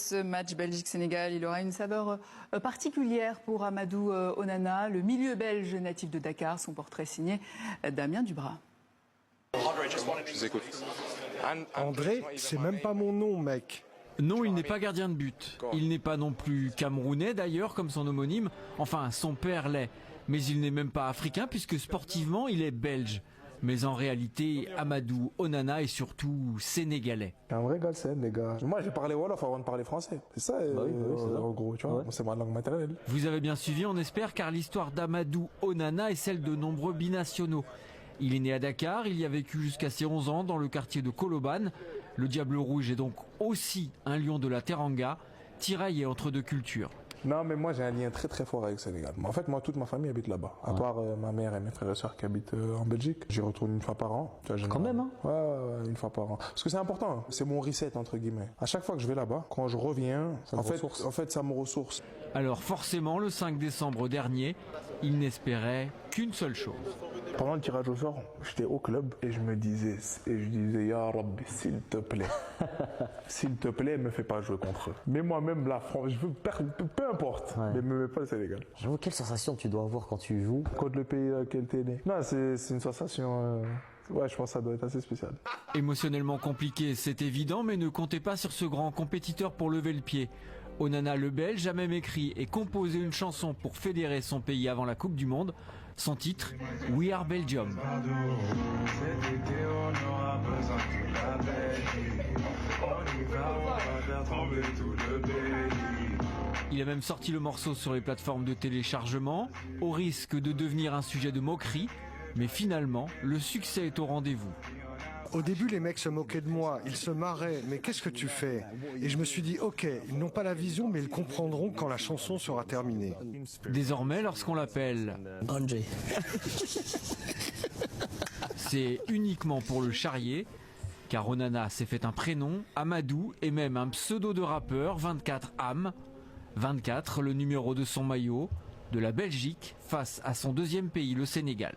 ce match Belgique-Sénégal, il aura une saveur particulière pour Amadou Onana, le milieu belge natif de Dakar. Son portrait signé Damien Dubras. Je vous écoute. André, c'est même pas mon nom, mec. Non, il n'est pas gardien de but. Il n'est pas non plus camerounais d'ailleurs, comme son homonyme. Enfin, son père l'est. Mais il n'est même pas africain puisque sportivement, il est belge. Mais en réalité, Amadou Onana est surtout sénégalais. Un vrai gars, les gars. Moi, j'ai parlé Wolof avant de parler français. C'est ça, en gros, tu vois. C'est ma langue maternelle. Vous avez bien suivi, on espère, car l'histoire d'Amadou Onana est celle de nombreux binationaux. Il est né à Dakar, il y a vécu jusqu'à ses 11 ans dans le quartier de Koloban. Le Diable Rouge est donc aussi un lion de la Teranga, tiraillé entre deux cultures. Non, mais moi j'ai un lien très très fort avec le Sénégal. En fait, moi toute ma famille habite là-bas. À part ma mère et mes frères et sœurs qui habitent en Belgique. J'y retourne une fois par an. Tu vois, quand même, hein? Ouais, une fois par an. Parce que c'est important. Hein. C'est mon reset entre guillemets. À chaque fois que je vais là-bas, quand je reviens, en fait, ça me ressource. Alors forcément, le 5 décembre dernier, il n'espérait qu'une seule chose. Pendant le tirage au sort, j'étais au club et je disais, Ya Rabbi, s'il te plaît, me fais pas jouer contre eux. Mais moi-même, la France, je veux peu importe, mais me mets pas le Sénégal. J'avoue, quelle sensation tu dois avoir quand tu joues contre le pays dans lequel t'es né. Non, c'est une sensation. Ouais, je pense que ça doit être assez spécial. Émotionnellement compliqué, c'est évident, mais ne comptez pas sur ce grand compétiteur pour lever le pied. Onana le Belge a même écrit et composé une chanson pour fédérer son pays avant la Coupe du Monde. Son titre, We Are Belgium. Il a même sorti le morceau sur les plateformes de téléchargement, au risque de devenir un sujet de moquerie, mais finalement, le succès est au rendez-vous. Au début, les mecs se moquaient de moi, ils se marraient, mais qu'est-ce que tu fais? Et je me suis dit, ok, ils n'ont pas la vision, mais ils comprendront quand la chanson sera terminée. Désormais, lorsqu'on l'appelle André, c'est uniquement pour le charrier, car Onana s'est fait un prénom, Amadou, et même un pseudo de rappeur, 24 Am. 24, le numéro de son maillot, de la Belgique face à son deuxième pays, le Sénégal.